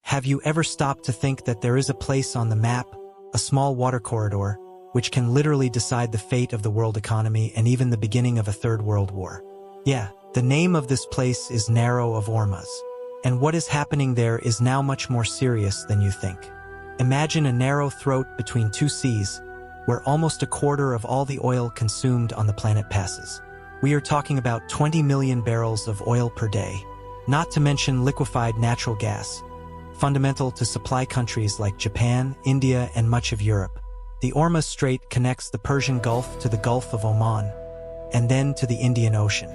Have you ever stopped to think that there is a place on the map, a small water corridor, which can literally decide the fate of the world economy and even the beginning of a third world war? Yeah, the name of this place is Narrow of Ormuz. And what is happening there is now much more serious than you think. Imagine a narrow throat between two seas, where almost a quarter of all the oil consumed on the planet passes. We are talking about 20 million barrels of oil per day, not to mention liquefied natural gas, fundamental to supply countries like Japan, India, and much of Europe. The Ormuz Strait connects the Persian Gulf to the Gulf of Oman, and then to the Indian Ocean.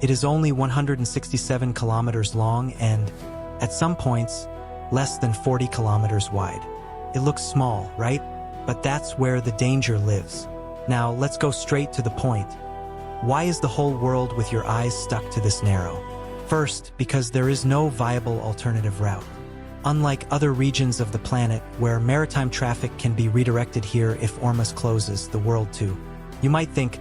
It is only 167 kilometers long and, at some points, less than 40 kilometers wide. It looks small, right? But that's where the danger lives. Now, let's go straight to the point. Why is the whole world with your eyes stuck to this narrow? First, because there is no viable alternative route. Unlike other regions of the planet where maritime traffic can be redirected here if Ormuz closes the world too. You might think,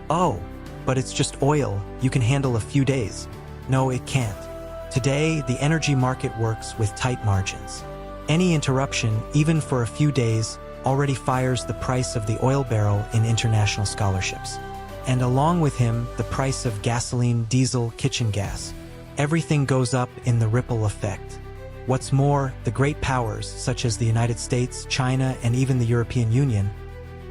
oh, but it's just oil, you can handle a few days. No, it can't. Today, the energy market works with tight margins. Any interruption, even for a few days, already fires the price of the oil barrel in international scholarships. And along with him, the price of gasoline, diesel, kitchen gas. Everything goes up in the ripple effect. What's more, the great powers, such as the United States, China, and even the European Union,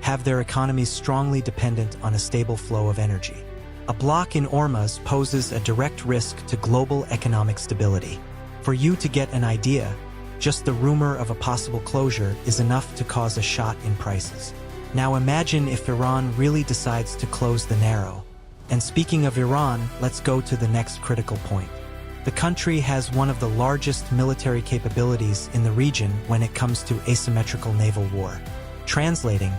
have their economies strongly dependent on a stable flow of energy. A block in Ormuz poses a direct risk to global economic stability. For you to get an idea, just the rumor of a possible closure is enough to cause a shot in prices. Now imagine if Iran really decides to close the narrow. And speaking of Iran, let's go to the next critical point. The country has one of the largest military capabilities in the region when it comes to asymmetrical naval war. Translating,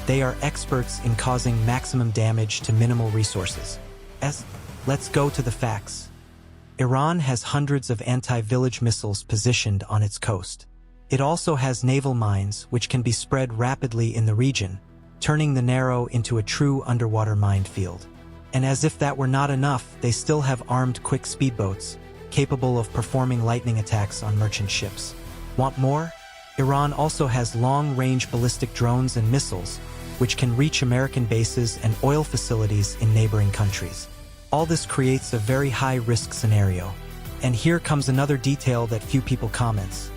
they are experts in causing maximum damage to minimal resources. Let's go to the facts. Iran has hundreds of anti-village missiles positioned on its coast. It also has naval mines which can be spread rapidly in the region, turning the narrow into a true underwater minefield. And as if that were not enough, they still have armed quick speedboats, capable of performing lightning attacks on merchant ships. Want more? Iran also has long-range ballistic drones and missiles, which can reach American bases and oil facilities in neighboring countries. All this creates a very high-risk scenario. And here comes another detail that few people comment.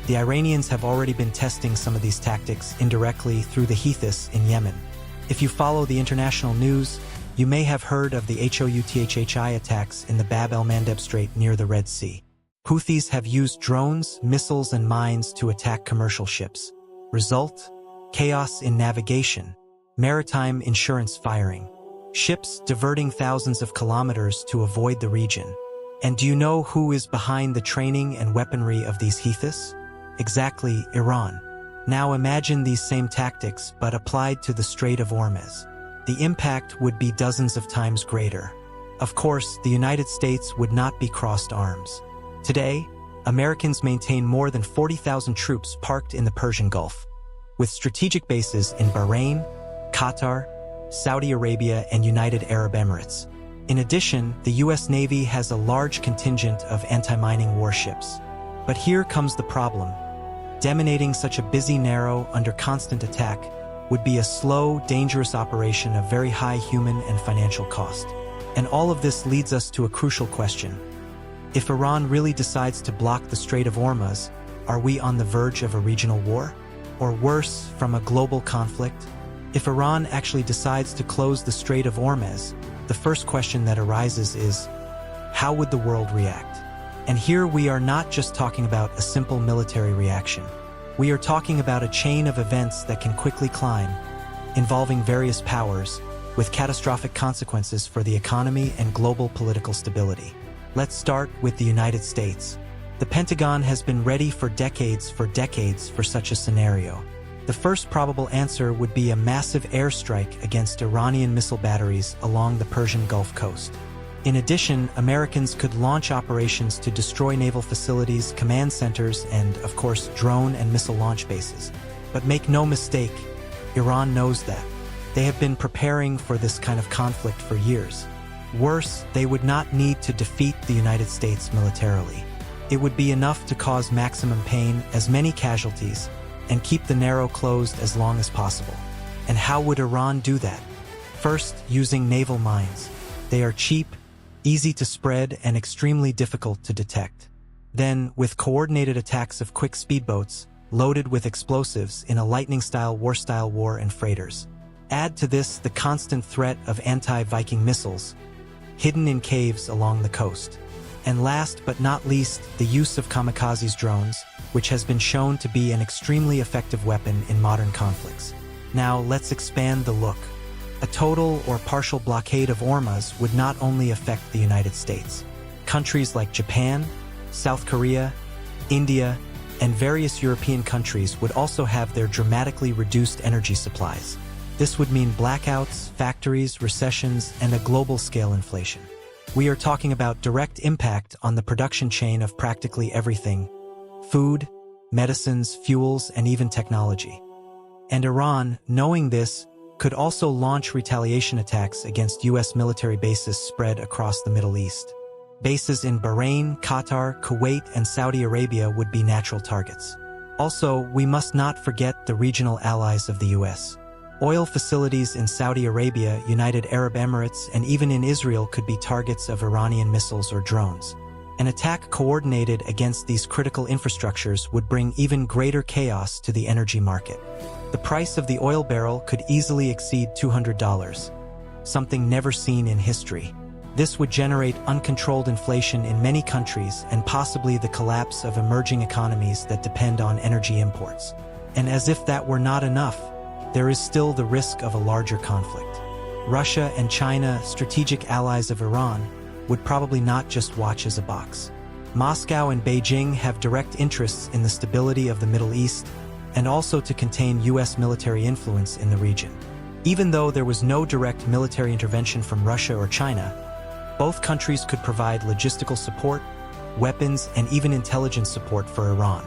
The Iranians have already been testing some of these tactics indirectly through the Houthis in Yemen. If you follow the international news, you may have heard of the Houthi attacks in the Bab el-Mandeb Strait near the Red Sea. Houthis have used drones, missiles, and mines to attack commercial ships. Result? Chaos in navigation, maritime insurance firing, ships diverting thousands of kilometers to avoid the region. And do you know who is behind the training and weaponry of these Houthis? Exactly, Iran. Now imagine these same tactics but applied to the Strait of Hormuz. The impact would be dozens of times greater. Of course, the United States would not be crossed arms. Today, Americans maintain more than 40,000 troops parked in the Persian Gulf, with strategic bases in Bahrain, Qatar, Saudi Arabia, and United Arab Emirates. In addition, the U.S. Navy has a large contingent of anti-mining warships. But here comes the problem. Dominating such a busy narrow under constant attack would be a slow, dangerous operation of very high human and financial cost. And all of this leads us to a crucial question. If Iran really decides to block the Strait of Hormuz, are we on the verge of a regional war? Or worse, from a global conflict? If Iran actually decides to close the Strait of Hormuz, the first question that arises is, how would the world react? And here we are not just talking about a simple military reaction. We are talking about a chain of events that can quickly climb, involving various powers, with catastrophic consequences for the economy and global political stability. Let's start with the United States. The Pentagon has been ready for decades for such a scenario. The first probable answer would be a massive airstrike against Iranian missile batteries along the Persian Gulf coast. In addition, Americans could launch operations to destroy naval facilities, command centers, and, of course, drone and missile launch bases. But make no mistake, Iran knows that. They have been preparing for this kind of conflict for years. Worse, they would not need to defeat the United States militarily. It would be enough to cause maximum pain, as many casualties, and keep the narrow closed as long as possible. And how would Iran do that? First, using naval mines. They are cheap, easy to spread, and extremely difficult to detect. Then, with coordinated attacks of quick speedboats, loaded with explosives in a lightning-style war and freighters. Add to this the constant threat of anti-Viking missiles, hidden in caves along the coast. And last but not least, the use of kamikaze drones, which has been shown to be an extremely effective weapon in modern conflicts. Now, let's expand the look. A total or partial blockade of Hormuz would not only affect the United States. Countries like Japan, South Korea, India, and various European countries would also have their dramatically reduced energy supplies. This would mean blackouts, factories, recessions, and a global-scale inflation. We are talking about direct impact on the production chain of practically everything: food, medicines, fuels, and even technology. And Iran, knowing this, could also launch retaliation attacks against U.S. military bases spread across the Middle East. Bases in Bahrain, Qatar, Kuwait, and Saudi Arabia would be natural targets. Also, we must not forget the regional allies of the U.S. Oil facilities in Saudi Arabia, United Arab Emirates, and even in Israel could be targets of Iranian missiles or drones. An attack coordinated against these critical infrastructures would bring even greater chaos to the energy market. The price of the oil barrel could easily exceed $200, something never seen in history. This would generate uncontrolled inflation in many countries and possibly the collapse of emerging economies that depend on energy imports. And as if that were not enough, there is still the risk of a larger conflict. Russia and China, strategic allies of Iran, would probably not just watch as a box. Moscow and Beijing have direct interests in the stability of the Middle East and also to contain U.S. military influence in the region. Even though there was no direct military intervention from Russia or China, both countries could provide logistical support, weapons, and even intelligence support for Iran.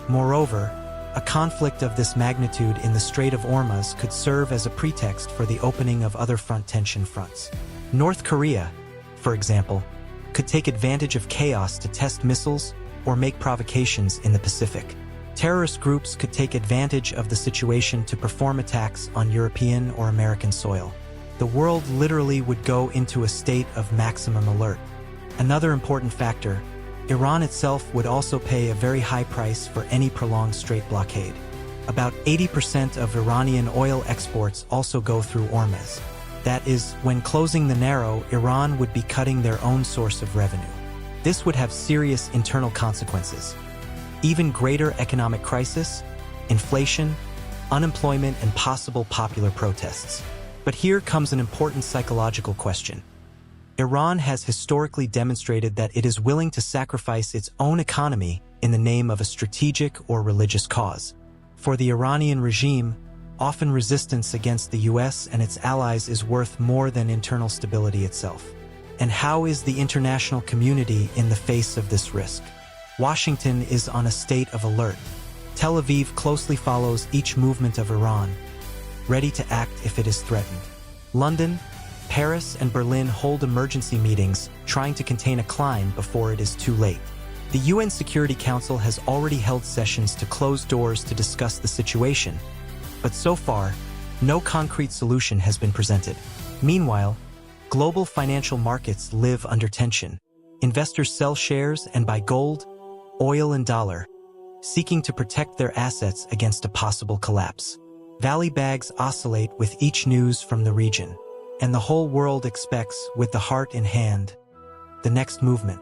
Moreover, a conflict of this magnitude in the Strait of Hormuz could serve as a pretext for the opening of other front tension fronts. North Korea, for example, could take advantage of chaos to test missiles or make provocations in the Pacific. Terrorist groups could take advantage of the situation to perform attacks on European or American soil. The world literally would go into a state of maximum alert. Another important factor, Iran itself would also pay a very high price for any prolonged Strait blockade. About 80% of Iranian oil exports also go through Hormuz. That is, when closing the narrow, Iran would be cutting their own source of revenue. This would have serious internal consequences. Even greater economic crisis, inflation, unemployment, and possible popular protests. But here comes an important psychological question. Iran has historically demonstrated that it is willing to sacrifice its own economy in the name of a strategic or religious cause. For the Iranian regime, often resistance against the U.S. and its allies is worth more than internal stability itself. And how is the international community in the face of this risk? Washington is on a state of alert. Tel Aviv closely follows each movement of Iran, ready to act if it is threatened. London, Paris, and Berlin hold emergency meetings, trying to contain a climb before it is too late. The UN Security Council has already held sessions to close doors to discuss the situation, but so far, no concrete solution has been presented. Meanwhile, global financial markets live under tension. Investors sell shares and buy gold, oil, and dollar, seeking to protect their assets against a possible collapse. Valley bags oscillate with each news from the region, and the whole world expects, with the heart in hand, the next movement.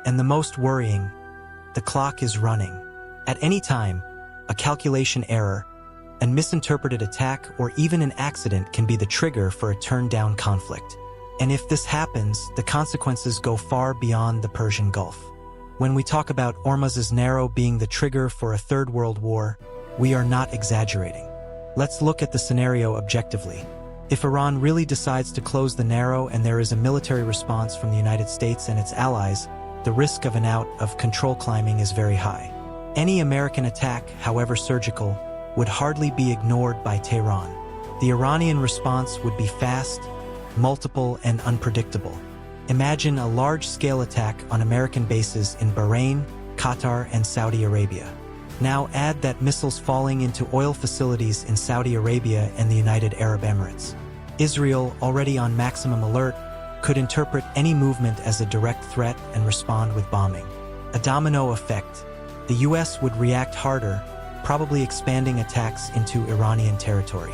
And the most worrying, the clock is running. At any time, a calculation error, a misinterpreted attack, or even an accident can be the trigger for a turned-down conflict. And if this happens, the consequences go far beyond the Persian Gulf. When we talk about Hormuz's narrow being the trigger for a third world war, we are not exaggerating. Let's look at the scenario objectively. If Iran really decides to close the narrow and there is a military response from the United States and its allies, the risk of an out-of-control climbing is very high. Any American attack, however surgical, would hardly be ignored by Tehran. The Iranian response would be fast, multiple, and unpredictable. Imagine a large-scale attack on American bases in Bahrain, Qatar, and Saudi Arabia. Now add that missiles falling into oil facilities in Saudi Arabia and the United Arab Emirates. Israel, already on maximum alert, could interpret any movement as a direct threat and respond with bombing. A domino effect. The US would react harder, probably expanding attacks into Iranian territory.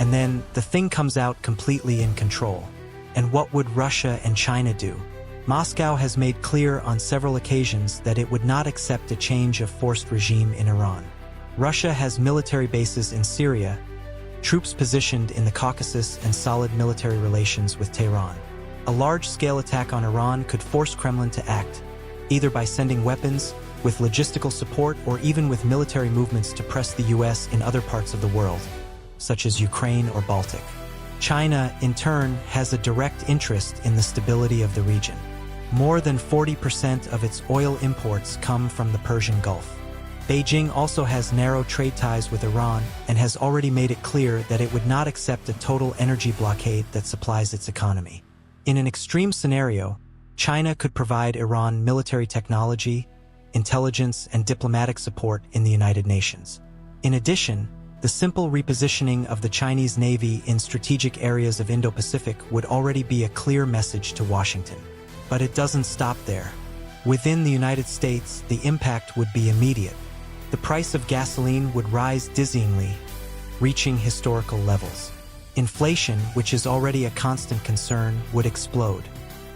And then the thing comes out completely in control. And what would Russia and China do? Moscow has made clear on several occasions that it would not accept a change of forced regime in Iran. Russia has military bases in Syria, troops positioned in the Caucasus, and solid military relations with Tehran. A large-scale attack on Iran could force Kremlin to act, either by sending weapons, with logistical support, or even with military movements to press the US in other parts of the world, such as Ukraine or Baltic. China, in turn, has a direct interest in the stability of the region. More than 40% of its oil imports come from the Persian Gulf. Beijing also has narrow trade ties with Iran and has already made it clear that it would not accept a total energy blockade that supplies its economy. In an extreme scenario, China could provide Iran military technology, intelligence, and diplomatic support in the United Nations. In addition, the simple repositioning of the Chinese Navy in strategic areas of Indo-Pacific would already be a clear message to Washington. But it doesn't stop there. Within the United States, the impact would be immediate. The price of gasoline would rise dizzyingly, reaching historical levels. Inflation, which is already a constant concern, would explode.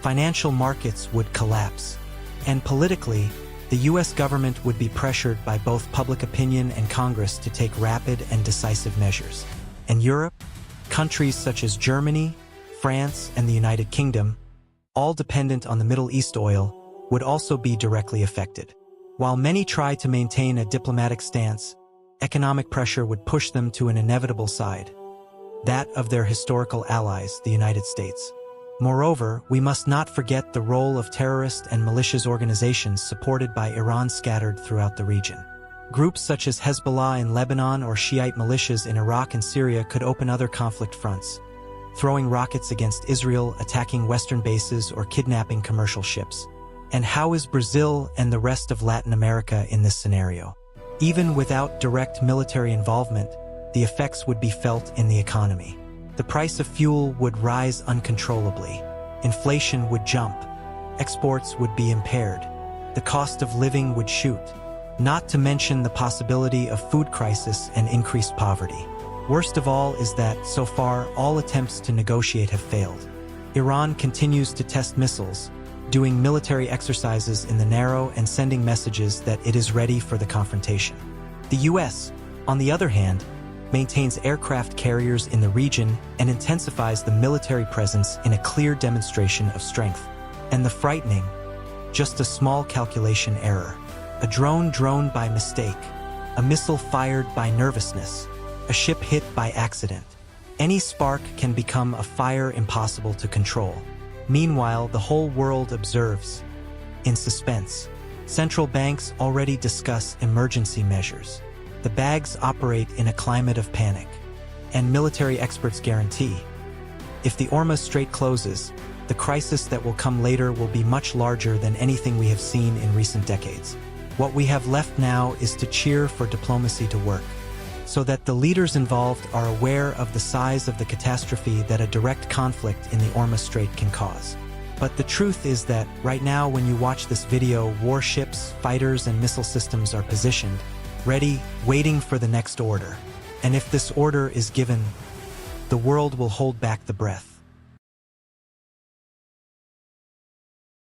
Financial markets would collapse. And politically, the US government would be pressured by both public opinion and Congress to take rapid and decisive measures. And Europe, countries such as Germany, France, and the United Kingdom, all dependent on the Middle East oil, would also be directly affected. While many try to maintain a diplomatic stance, economic pressure would push them to an inevitable side, that of their historical allies, the United States. Moreover, we must not forget the role of terrorist and malicious organizations supported by Iran scattered throughout the region. Groups such as Hezbollah in Lebanon or Shiite militias in Iraq and Syria could open other conflict fronts, throwing rockets against Israel, attacking Western bases, or kidnapping commercial ships. And how is Brazil and the rest of Latin America in this scenario? Even without direct military involvement, the effects would be felt in the economy. The price of fuel would rise uncontrollably. Inflation would jump. Exports would be impaired. The cost of living would shoot. Not to mention the possibility of food crisis and increased poverty. Worst of all is that, so far, all attempts to negotiate have failed. Iran continues to test missiles, doing military exercises in the narrow and sending messages that it is ready for the confrontation. The US, on the other hand, maintains aircraft carriers in the region and intensifies the military presence in a clear demonstration of strength. And the frightening, just a small calculation error. A drone by mistake. A missile fired by nervousness. A ship hit by accident. Any spark can become a fire impossible to control. Meanwhile, the whole world observes, in suspense. Central banks already discuss emergency measures. The bags operate in a climate of panic. And military experts guarantee, if the Hormuz Strait closes, the crisis that will come later will be much larger than anything we have seen in recent decades. What we have left now is to cheer for diplomacy to work, so that the leaders involved are aware of the size of the catastrophe that a direct conflict in the Hormuz Strait can cause. But the truth is that, right now when you watch this video, warships, fighters, and missile systems are positioned, ready, waiting for the next order. And if this order is given, the world will hold back the breath.